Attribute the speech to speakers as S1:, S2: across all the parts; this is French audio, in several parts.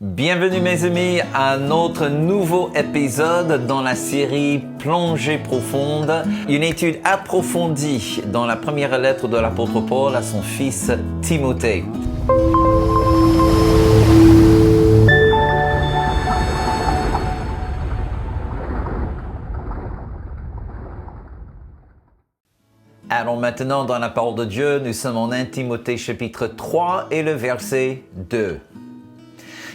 S1: Bienvenue mes amis à notre nouveau épisode dans la série Plongée profonde, une étude approfondie dans la première lettre de l'apôtre Paul à son fils Timothée. Allons maintenant dans la parole de Dieu, nous sommes en 1 Timothée chapitre 3 et le verset 2.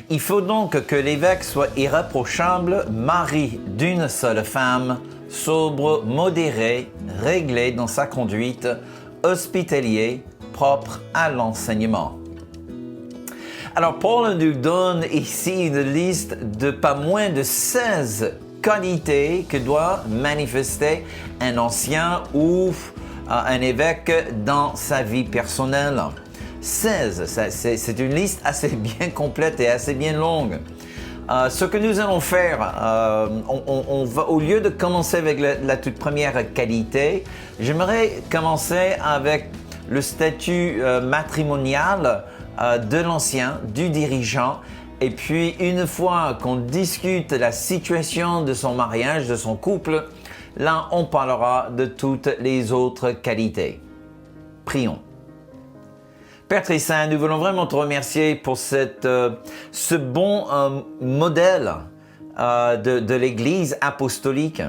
S1: Il faut donc que l'évêque soit irréprochable, mari d'une seule femme, sobre, modéré, réglé dans sa conduite, hospitalier, propre à l'enseignement. Alors Paul nous donne ici une liste de pas moins de 16 qualités que doit manifester un ancien ou un évêque dans sa vie personnelle. 16, c'est une liste assez bien complète et assez bien longue. Ce que nous allons faire, on va, au lieu de commencer avec la toute première qualité, j'aimerais commencer avec le statut matrimonial de l'ancien, du dirigeant. Et puis, une fois qu'on discute la situation de son mariage, de son couple, là, on parlera de toutes les autres qualités. Prions. Père très saint, nous voulons vraiment te remercier pour ce bon modèle de l'Église apostolique.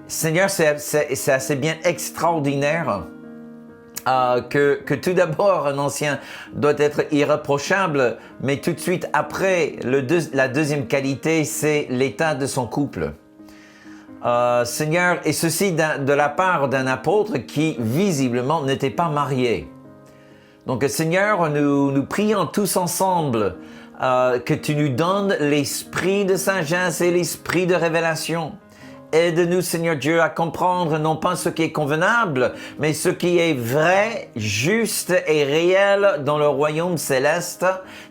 S1: Seigneur, c'est assez bien extraordinaire que tout d'abord un ancien doit être irréprochable, mais tout de suite après, la deuxième qualité, c'est l'état de son couple. Seigneur, et ceci de la part d'un apôtre qui visiblement n'était pas marié. Donc Seigneur, nous prions tous ensemble que tu nous donnes l'esprit de sagesse et l'esprit de révélation. Aide-nous, Seigneur Dieu, à comprendre non pas ce qui est convenable, mais ce qui est vrai, juste et réel dans le royaume céleste,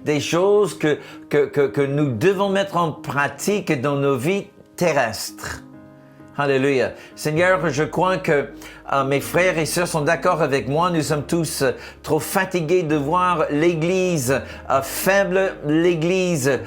S1: des choses que nous devons mettre en pratique dans nos vies terrestres. Alléluia. Seigneur, je crois que mes frères et sœurs sont d'accord avec moi. Nous sommes tous trop fatigués de voir l'Église faible, l'Église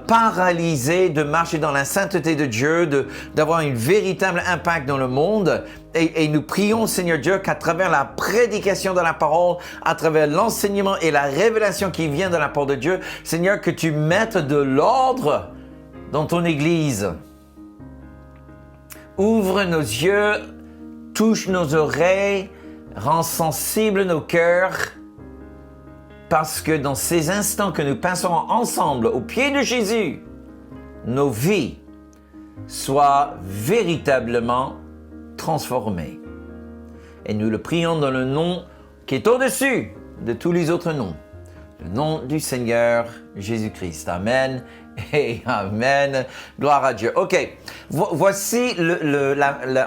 S1: paralysée de marcher dans la sainteté de Dieu, d'avoir un véritable impact dans le monde. Et nous prions, Seigneur Dieu, qu'à travers la prédication de la parole, à travers l'enseignement et la révélation qui vient de la parole de Dieu, Seigneur, que tu mettes de l'ordre dans ton Église. Ouvre nos yeux, touche nos oreilles, rend sensibles nos cœurs, parce que dans ces instants que nous passerons ensemble au pied de Jésus, nos vies soient véritablement transformées. Et nous le prions dans le nom qui est au-dessus de tous les autres noms, le nom du Seigneur Jésus-Christ. Amen. Et amen. Gloire à Dieu. OK. Voici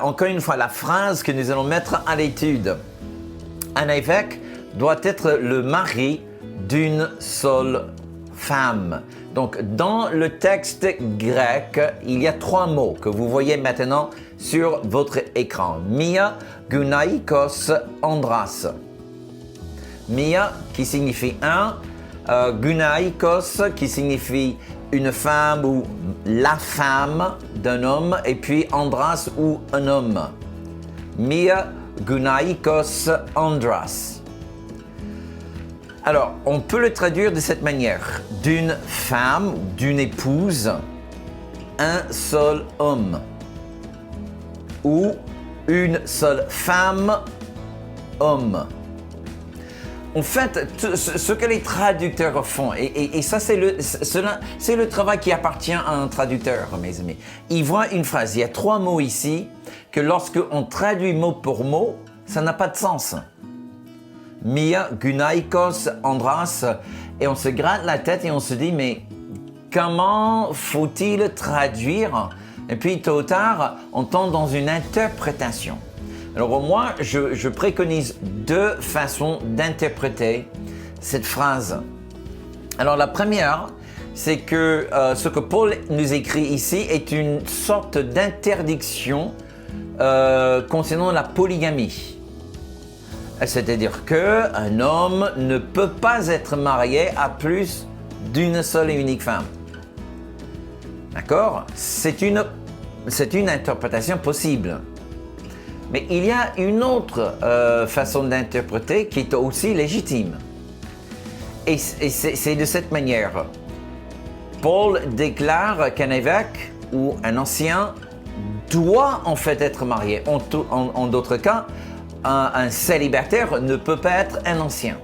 S1: encore une fois la phrase que nous allons mettre à l'étude. Un évêque doit être le mari d'une seule femme. Donc, dans le texte grec, il y a 3 mots que vous voyez maintenant sur votre écran. Mia, gunaikos, andras. Mia, qui signifie un. Gunaikos, qui signifie une femme ou la femme d'un homme, et puis andras ou un homme. Mia gunaikos andras. Alors, on peut le traduire de cette manière. D'une femme, d'une épouse, un seul homme. Ou une seule femme, homme. En fait, ce que les traducteurs font, et ça c'est le travail qui appartient à un traducteur, mes amis. Ils voient une phrase, il y a 3 mots ici, que lorsque on traduit mot pour mot, ça n'a pas de sens. Mia, gunaikos, andras, et on se gratte la tête et on se dit, mais comment faut-il traduire? Et puis tôt ou tard, on tombe dans une interprétation. Alors moi, je préconise 2 façons d'interpréter cette phrase. Alors la première, c'est que ce que Paul nous écrit ici est une sorte d'interdiction concernant la polygamie. C'est-à-dire qu'un homme ne peut pas être marié à plus d'une seule et unique femme. D'accord? C'est une interprétation possible. Mais il y a une autre façon d'interpréter qui est aussi légitime. Et c'est de cette manière. Paul déclare qu'un évêque ou un ancien doit en fait être marié. En d'autres cas, un célibataire ne peut pas être un ancien.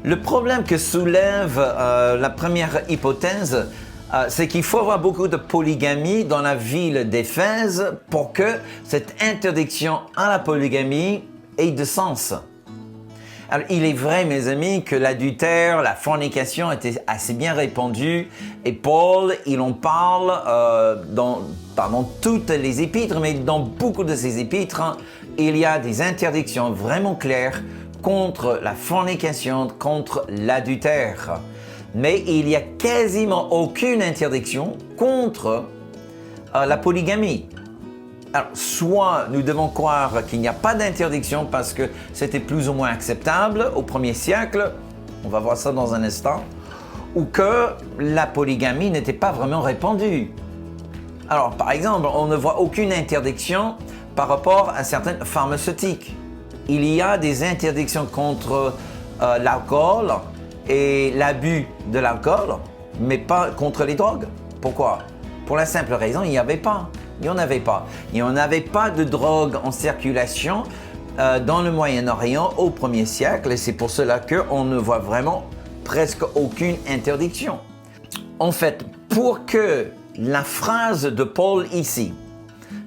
S1: Le problème que soulève la première hypothèse, c'est qu'il faut avoir beaucoup de polygamie dans la ville d'Éphèse pour que cette interdiction à la polygamie ait de sens. Alors, il est vrai, mes amis, que l'adultère, la fornication était assez bien répandue et Paul, il en parle pas dans toutes les épîtres, mais dans beaucoup de ses épîtres, il y a des interdictions vraiment claires contre la fornication, contre l'adultère. Mais il n'y a quasiment aucune interdiction contre la polygamie. Alors, soit nous devons croire qu'il n'y a pas d'interdiction parce que c'était plus ou moins acceptable au 1er siècle, on va voir ça dans un instant, ou que la polygamie n'était pas vraiment répandue. Alors, par exemple, on ne voit aucune interdiction par rapport à certaines pharmaceutiques. Il y a des interdictions contre l'alcool et l'abus de l'alcool, mais pas contre les drogues. Pourquoi? Pour la simple raison, il n'y avait pas. Il n'y en avait pas. Il n'y en avait pas de drogue en circulation dans le Moyen-Orient au 1er siècle et c'est pour cela qu'on ne voit vraiment presque aucune interdiction. En fait, pour que la phrase de Paul ici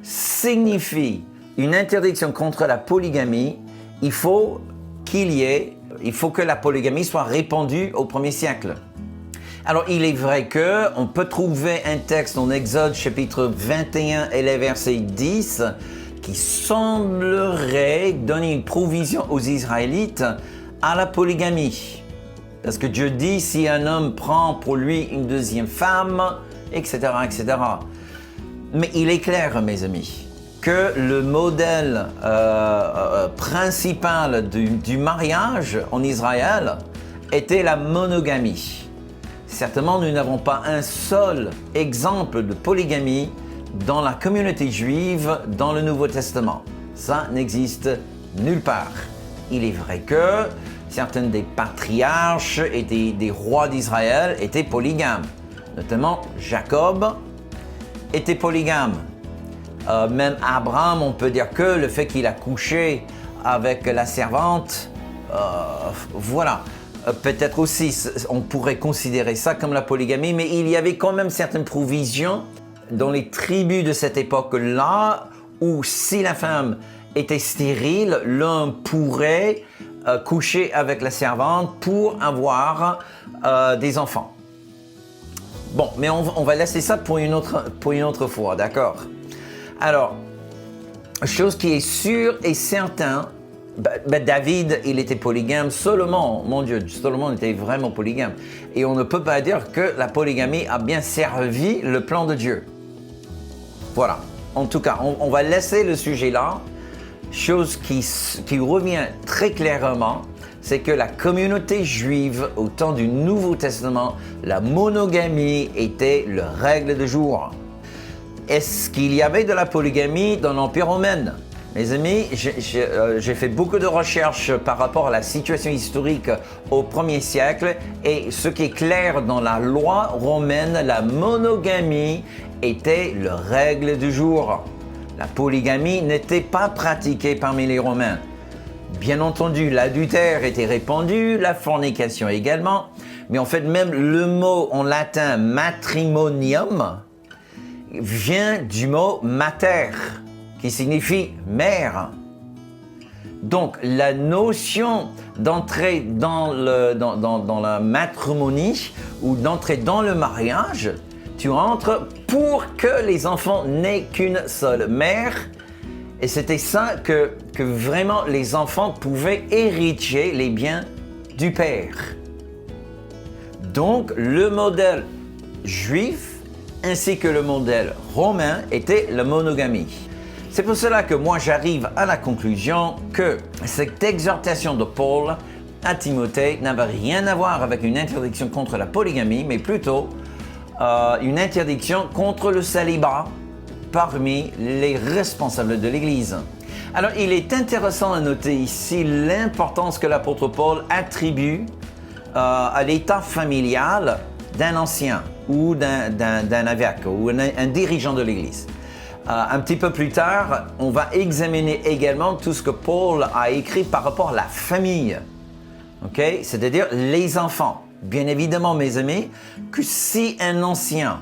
S1: signifie une interdiction contre la polygamie, il faut que la polygamie soit répandue au 1er siècle. Alors, il est vrai qu'on peut trouver un texte en Exode chapitre 21 et le verset 10 qui semblerait donner une provision aux Israélites à la polygamie. Parce que Dieu dit, si un homme prend pour lui une deuxième femme, etc., etc. Mais il est clair, mes amis, que le modèle principal du mariage en Israël était la monogamie. Certainement, nous n'avons pas un seul exemple de polygamie dans la communauté juive dans le Nouveau Testament. Ça n'existe nulle part. Il est vrai que certains des patriarches et des rois d'Israël étaient polygames. Notamment, Jacob était polygame. Même Abraham, on peut dire que le fait qu'il a couché avec la servante, voilà. Peut-être aussi, on pourrait considérer ça comme la polygamie, mais il y avait quand même certaines provisions dans les tribus de cette époque-là où si la femme était stérile, l'homme pourrait coucher avec la servante pour avoir des enfants. Bon, mais on va laisser ça pour une autre fois, d'accord? Alors, chose qui est sûre et certaine, David, il était polygame. Solomon, mon Dieu, Solomon était vraiment polygame. Et on ne peut pas dire que la polygamie a bien servi le plan de Dieu. Voilà. En tout cas, on va laisser le sujet là. Chose qui revient très clairement, c'est que la communauté juive, au temps du Nouveau Testament, la monogamie était la règle du jour. Est-ce qu'il y avait de la polygamie dans l'Empire romain? Mes amis, j'ai fait beaucoup de recherches par rapport à la situation historique au 1er siècle et ce qui est clair dans la loi romaine, la monogamie était la règle du jour. La polygamie n'était pas pratiquée parmi les Romains. Bien entendu, l'adultère était répandu, la fornication également, mais en fait même le mot en latin matrimonium vient du mot mater, qui signifie mère. Donc, la notion d'entrer dans la matrimonie ou d'entrer dans le mariage, tu entres pour que les enfants n'aient qu'une seule mère. Et c'était ça que vraiment les enfants pouvaient hériter les biens du père. Donc, le modèle juif ainsi que le modèle romain était la monogamie. C'est pour cela que moi j'arrive à la conclusion que cette exhortation de Paul à Timothée n'avait rien à voir avec une interdiction contre la polygamie, mais plutôt une interdiction contre le célibat parmi les responsables de l'Église. Alors, il est intéressant à noter ici l'importance que l'apôtre Paul attribue à l'état familial d'un ancien ou d'un évêque ou un dirigeant de l'Église. Un petit peu plus tard, on va examiner également tout ce que Paul a écrit par rapport à la famille, c'est-à-dire les enfants. Bien évidemment, mes amis, que si un ancien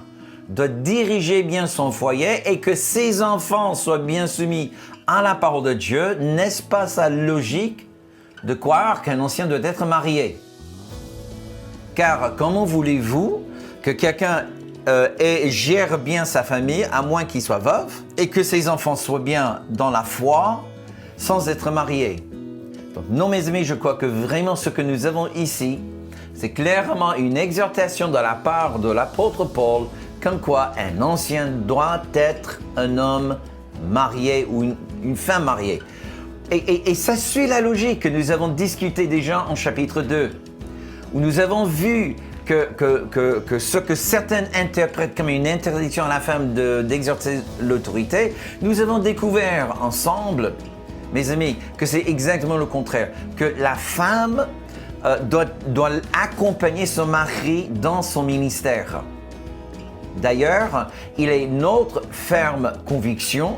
S1: doit diriger bien son foyer et que ses enfants soient bien soumis à la parole de Dieu, n'est-ce pas sa logique de croire qu'un ancien doit être marié? Car comment voulez-vous que quelqu'un gère bien sa famille, à moins qu'il soit veuf, et que ses enfants soient bien dans la foi sans être mariés? Donc non, mes amis, je crois que vraiment ce que nous avons ici, c'est clairement une exhortation de la part de l'apôtre Paul, comme quoi un ancien doit être un homme marié ou une femme mariée. Et ça suit la logique que nous avons discuté déjà en chapitre 2, où nous avons vu que ce que certains interprètent comme une interdiction à la femme d'exercer l'autorité, nous avons découvert ensemble, mes amis, que c'est exactement le contraire, que la femme doit accompagner son mari dans son ministère. D'ailleurs, il est notre ferme conviction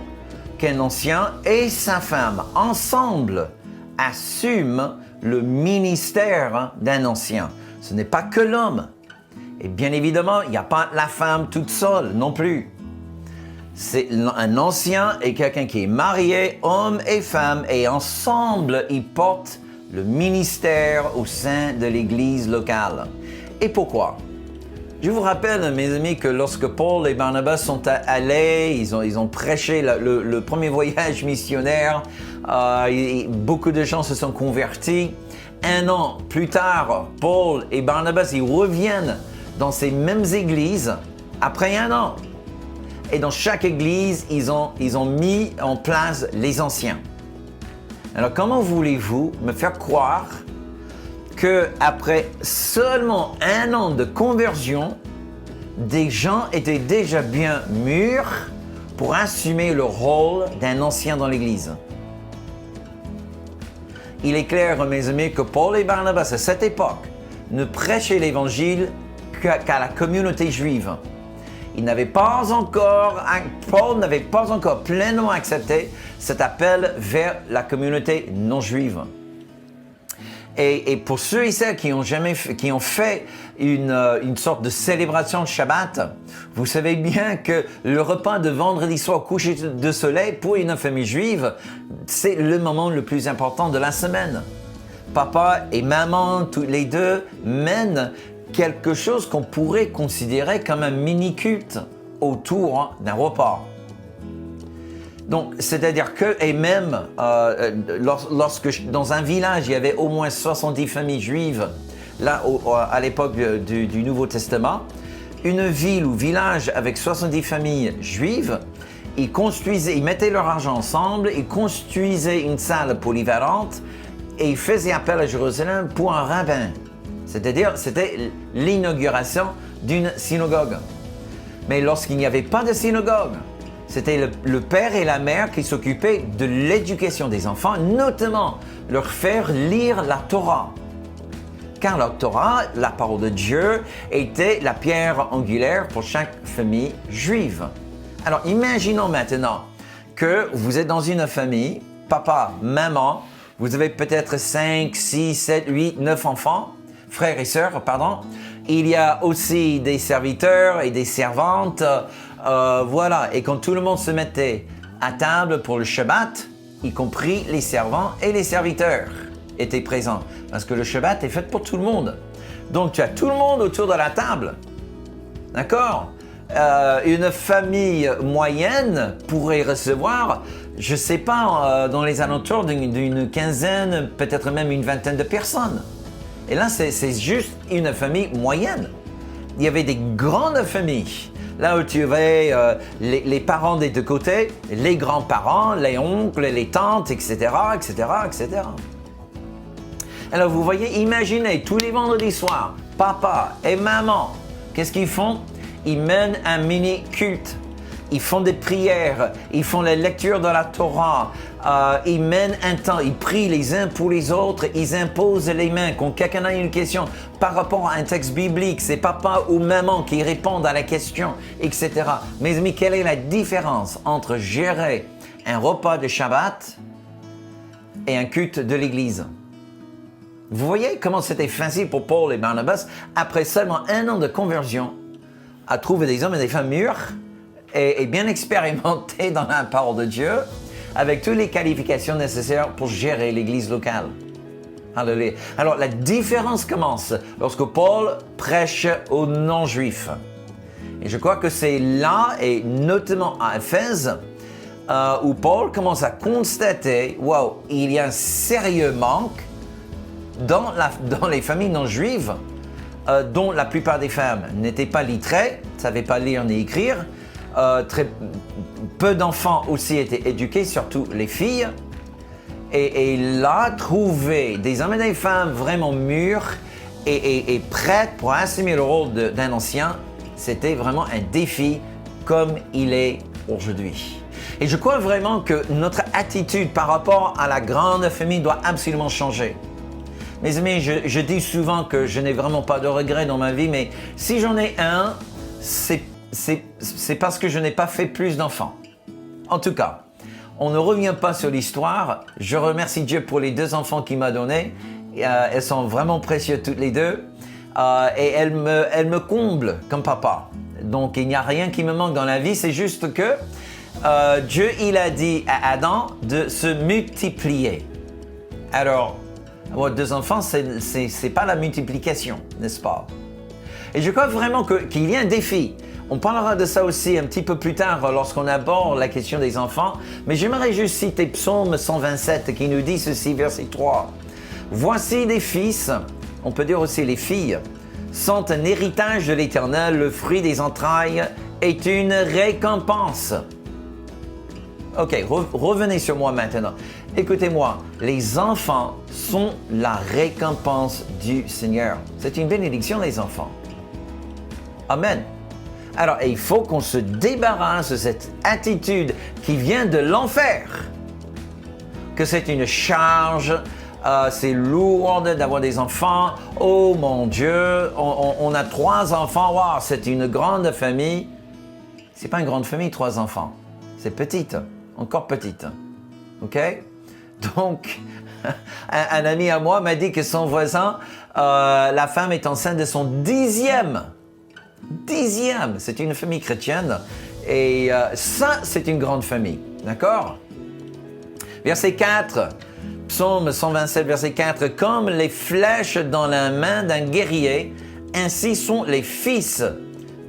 S1: qu'un ancien et sa femme, ensemble, assument le ministère d'un ancien. Ce n'est pas que l'homme. Et bien évidemment, il n'y a pas la femme toute seule non plus. C'est un ancien et quelqu'un qui est marié, homme et femme, et ensemble, ils portent le ministère au sein de l'Église locale. Et pourquoi? Je vous rappelle, mes amis, que lorsque Paul et Barnabas sont allés, ils ont prêché le premier voyage missionnaire, beaucoup de gens se sont convertis. Un an plus tard, Paul et Barnabas, ils reviennent dans ces mêmes églises après un an. Et dans chaque église, ils ont mis en place les anciens. Alors, comment voulez-vous me faire croire qu'après seulement un an de conversion, des gens étaient déjà bien mûrs pour assumer le rôle d'un ancien dans l'Église? Il est clair, mes amis, que Paul et Barnabas, à cette époque, ne prêchaient l'Évangile qu'à la communauté juive. Paul n'avait pas encore pleinement accepté cet appel vers la communauté non juive. Et pour ceux et celles qui ont fait une sorte de célébration de Shabbat, vous savez bien que le repas de vendredi soir au coucher de soleil pour une famille juive, c'est le moment le plus important de la semaine. Papa et maman, tous les deux, mènent quelque chose qu'on pourrait considérer comme un mini-culte autour d'un repas. Donc, c'est-à-dire que, et même lorsque dans un village, il y avait au moins 70 familles juives, là, à l'époque du Nouveau Testament, une ville ou village avec 70 familles juives, ils mettaient leur argent ensemble, ils construisaient une salle polyvalente et ils faisaient appel à Jérusalem pour un rabbin. C'est-à-dire, c'était l'inauguration d'une synagogue. Mais lorsqu'il n'y avait pas de synagogue, c'était le père et la mère qui s'occupaient de l'éducation des enfants, notamment leur faire lire la Torah. Car la Torah, la parole de Dieu, était la pierre angulaire pour chaque famille juive. Alors, imaginons maintenant que vous êtes dans une famille, papa, maman, vous avez peut-être 5, 6, 7, 8, 9 enfants, frères et sœurs, pardon. Il y a aussi des serviteurs et des servantes, voilà. Et quand tout le monde se mettait à table pour le Shabbat, y compris les servants et les serviteurs étaient présents. Parce que le Shabbat est fait pour tout le monde. Donc tu as tout le monde autour de la table. D'accord? Une famille moyenne pourrait recevoir, je ne sais pas, dans les alentours d'une quinzaine, peut-être même une vingtaine de personnes. Et là, c'est juste une famille moyenne. Il y avait des grandes familles. Là où tu avais les parents des deux côtés, les grands-parents, les oncles, les tantes, etc., etc., etc. Alors vous voyez, imaginez tous les vendredis soirs, papa et maman, qu'est-ce qu'ils font? Ils mènent un mini-culte. Ils font des prières, ils font la lecture de la Torah, ils mènent un temps, ils prient les uns pour les autres, ils imposent les mains. Quand quelqu'un a une question par rapport à un texte biblique, c'est papa ou maman qui répondent à la question, etc. Mes amis, quelle est la différence entre gérer un repas de Shabbat et un culte de l'Église? Vous voyez comment c'était facile pour Paul et Barnabas, après seulement 1 an de conversion, à trouver des hommes et des femmes mûrs et bien expérimentés dans la parole de Dieu, avec toutes les qualifications nécessaires pour gérer l'Église locale. Alléluia. Alors la différence commence lorsque Paul prêche aux non-juifs. Et je crois que c'est là, et notamment à Éphèse, où Paul commence à constater, wow, il y a un sérieux manque dans les familles non-juives, dont la plupart des femmes n'étaient pas lettrées, ne savaient pas lire ni écrire. Très peu d'enfants aussi étaient éduqués, surtout les filles. Et là, trouver des hommes et des femmes vraiment mûrs et prêts pour assumer le rôle d'un ancien, c'était vraiment un défi comme il est aujourd'hui. Et je crois vraiment que notre attitude par rapport à la grande famille doit absolument changer. Mes amis, je dis souvent que je n'ai vraiment pas de regrets dans ma vie, mais si j'en ai un, c'est parce que je n'ai pas fait plus d'enfants. En tout cas, on ne revient pas sur l'histoire. Je remercie Dieu pour les 2 enfants qu'il m'a donnés. Elles sont vraiment précieuses toutes les 2. Et elles me comblent comme papa. Donc il n'y a rien qui me manque dans la vie. C'est juste que Dieu, il a dit à Adam de se multiplier. Alors, avoir 2 enfants, c'est pas la multiplication, n'est-ce pas? Et je crois vraiment qu'il y a un défi. On parlera de ça aussi un petit peu plus tard lorsqu'on aborde la question des enfants. Mais j'aimerais juste citer Psaume 127 qui nous dit ceci, verset 3. « Voici les fils, on peut dire aussi les filles, sont un héritage de l'Éternel, le fruit des entrailles est une récompense. » Ok, revenez sur moi maintenant. Écoutez-moi, les enfants sont la récompense du Seigneur. C'est une bénédiction, les enfants. Amen. Alors, il faut qu'on se débarrasse de cette attitude qui vient de l'enfer. Que c'est une charge, c'est lourd d'avoir des enfants. Oh mon Dieu, on a 3 enfants, wow, c'est une grande famille. C'est pas une grande famille, 3 enfants. C'est petite, encore petite. OK? Donc, un ami à moi m'a dit que son voisin, la femme est enceinte de son 10e. C'est une famille chrétienne et ça, c'est une grande famille, d'accord? Verset 4, Psaume 127, verset 4, « Comme les flèches dans la main d'un guerrier, ainsi sont les fils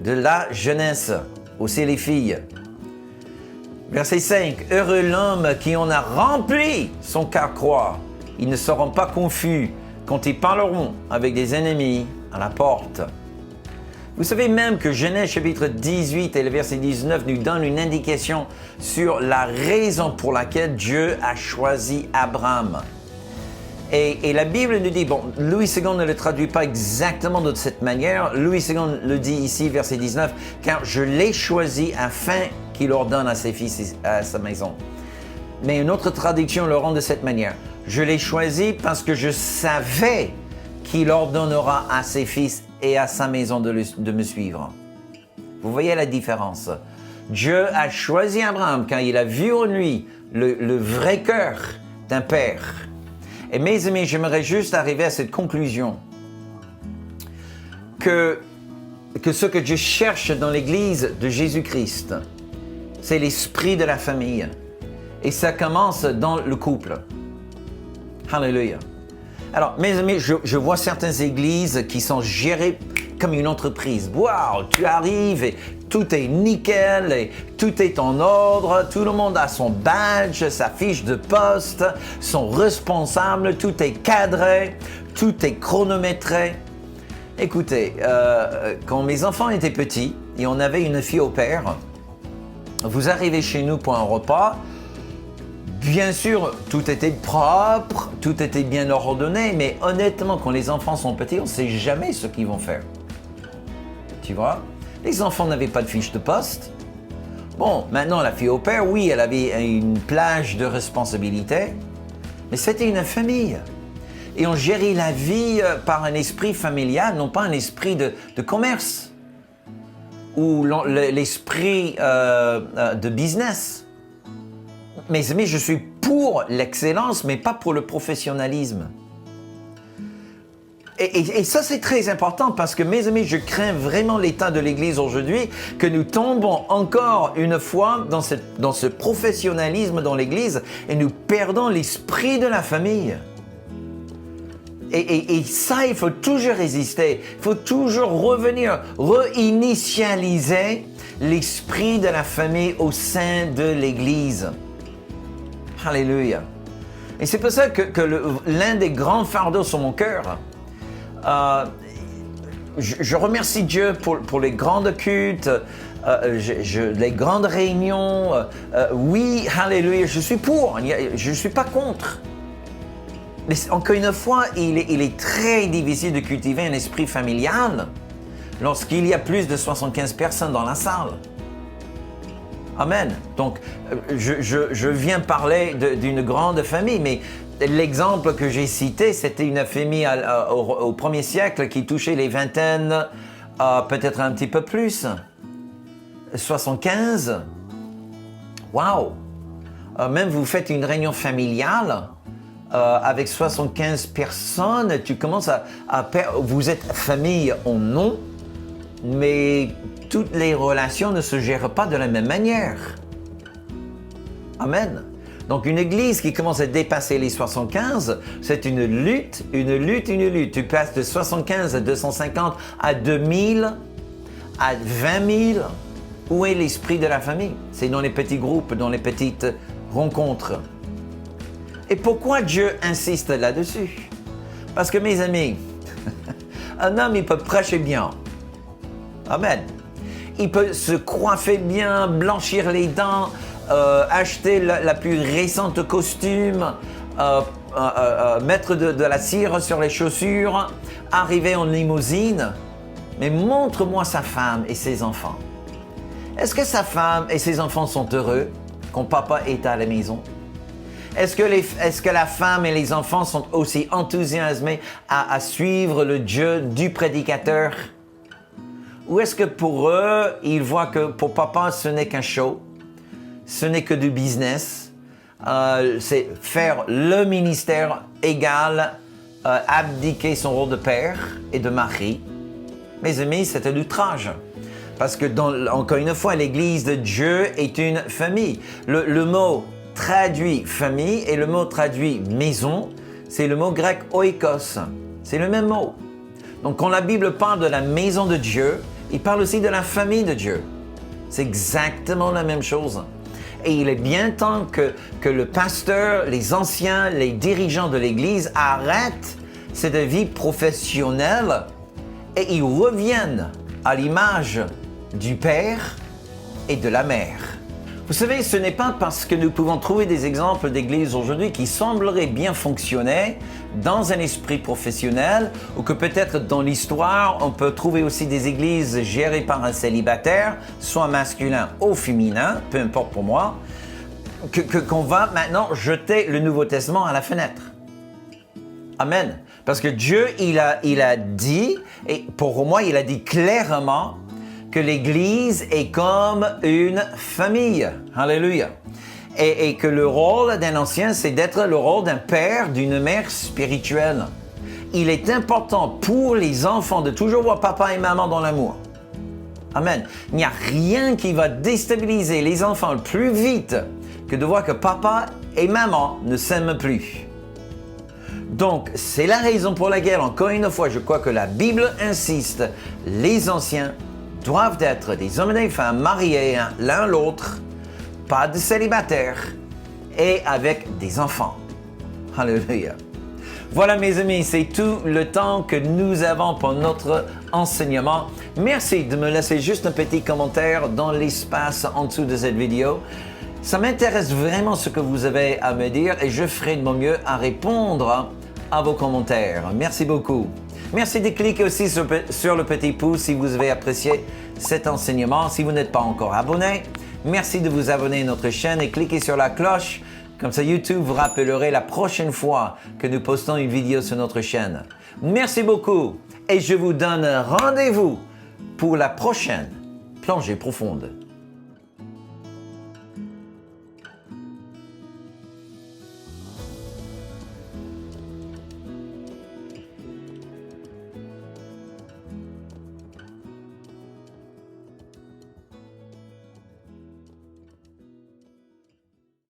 S1: de la jeunesse, aussi les filles. » Verset 5, « Heureux l'homme qui en a rempli son carquois, ils ne seront pas confus quand ils parleront avec des ennemis à la porte. » Vous savez même que Genèse chapitre 18 et le verset 19 nous donne une indication sur la raison pour laquelle Dieu a choisi Abraham. Et la Bible nous dit, bon, Louis II ne le traduit pas exactement de cette manière. Louis II le dit ici, verset 19, « Car je l'ai choisi afin qu'il ordonne à ses fils et à sa maison. » Mais une autre traduction le rend de cette manière. « Je l'ai choisi parce que je savais qu'il ordonnera à ses fils et à sa maison de me suivre. » Vous voyez la différence. Dieu a choisi Abraham quand il a vu en lui le vrai cœur d'un père. Et mes amis, j'aimerais juste arriver à cette conclusion que ce que Dieu cherche dans l'Église de Jésus-Christ, c'est l'esprit de la famille. Et ça commence dans le couple. Alléluia. Alors, mes amis, je vois certaines églises qui sont gérées comme une entreprise. Waouh, tu arrives et tout est nickel et tout est en ordre. Tout le monde a son badge, sa fiche de poste, son responsable, tout est cadré, tout est chronométré. Écoutez, quand mes enfants étaient petits et on avait une fille au père, vous arrivez chez nous pour un repas, Bien sûr, tout était propre, tout était bien ordonné, mais honnêtement, quand les enfants sont petits, on ne sait jamais ce qu'ils vont faire. Tu vois? Les enfants n'avaient pas de fiche de poste. Bon, maintenant, la fille au père, oui, elle avait une plage de responsabilité, mais c'était une famille. Et on gérait la vie par un esprit familial, non pas un esprit de commerce ou l'esprit de business. Mes amis, je suis pour l'excellence, mais pas pour le professionnalisme. Et ça, c'est très important parce que, mes amis, je crains vraiment l'état de l'Église aujourd'hui, que nous tombons encore une fois dans ce professionnalisme dans l'Église et nous perdons l'esprit de la famille. Et ça, il faut toujours résister. Il faut toujours revenir, réinitialiser l'esprit de la famille au sein de l'Église. Alléluia. Et c'est pour ça que l'un des grands fardeaux sur mon cœur, je remercie Dieu pour les grandes cultes, les grandes réunions. Oui, alléluia, je suis pour, je ne suis pas contre. Mais encore une fois, il est très difficile de cultiver un esprit familial lorsqu'il y a plus de 75 personnes dans la salle. Amen. Donc, je viens parler d'une grande famille, mais l'exemple que j'ai cité, c'était une famille au 1er siècle qui touchait les vingtaines, peut-être un petit peu plus. 75. Waouh! Même vous faites une réunion familiale avec 75 personnes, tu commences vous êtes famille en nom, mais toutes les relations ne se gèrent pas de la même manière. Amen. Donc une église qui commence à dépasser les 75, c'est une lutte. Tu passes de 75 à 250 à 2000, à 20 000. Où est l'esprit de la famille? C'est dans les petits groupes, dans les petites rencontres. Et pourquoi Dieu insiste là-dessus? Parce que, mes amis, un homme, il peut prêcher bien. Amen. Il peut se coiffer bien, blanchir les dents, acheter la plus récente costume, mettre de la cire sur les chaussures, arriver en limousine. Mais montre-moi sa femme et ses enfants. Est-ce que sa femme et ses enfants sont heureux quand papa est à la maison? Est-ce que la femme et les enfants sont aussi enthousiasmés à suivre le Dieu du prédicateur? Ou est-ce que pour eux, ils voient que pour papa, ce n'est qu'un show, ce n'est que du business, c'est faire le ministère égal, abdiquer son rôle de père et de mari? Mes amis, c'est un outrage. Parce que, encore une fois, l'Église de Dieu est une famille. Le mot traduit famille et le mot traduit maison, c'est le mot grec oikos. C'est le même mot. Donc, quand la Bible parle de la maison de Dieu, il parle aussi de la famille de Dieu. C'est exactement la même chose. Et il est bien temps que le pasteur, les anciens, les dirigeants de l'Église arrêtent cette vie professionnelle et ils reviennent à l'image du père et de la mère. Vous savez, ce n'est pas parce que nous pouvons trouver des exemples d'églises aujourd'hui qui sembleraient bien fonctionner dans un esprit professionnel ou que peut-être dans l'histoire, on peut trouver aussi des églises gérées par un célibataire, soit masculin ou féminin, peu importe pour moi, qu'on va maintenant jeter le Nouveau Testament à la fenêtre. Amen. Parce que Dieu, il a dit, et pour moi, il a dit clairement que l'Église est comme une famille. Alléluia. Et que le rôle d'un ancien, c'est d'être le rôle d'un père, d'une mère spirituelle. Il est important pour les enfants de toujours voir papa et maman dans l'amour. Amen. Il n'y a rien qui va déstabiliser les enfants le plus vite que de voir que papa et maman ne s'aiment plus. Donc, c'est la raison pour laquelle, encore une fois, je crois que la Bible insiste, les anciens doivent être des hommes et des femmes mariés l'un l'autre, pas de célibataires et avec des enfants. Alléluia. Voilà mes amis, c'est tout le temps que nous avons pour notre enseignement. Merci de me laisser juste un petit commentaire dans l'espace en dessous de cette vidéo. Ça m'intéresse vraiment ce que vous avez à me dire et je ferai de mon mieux à répondre à vos commentaires. Merci beaucoup. Merci de cliquer aussi sur le petit pouce si vous avez apprécié cet enseignement. Si vous n'êtes pas encore abonné, merci de vous abonner à notre chaîne et cliquez sur la cloche. Comme ça, YouTube vous rappellerait la prochaine fois que nous postons une vidéo sur notre chaîne. Merci beaucoup et je vous donne rendez-vous pour la prochaine plongée profonde.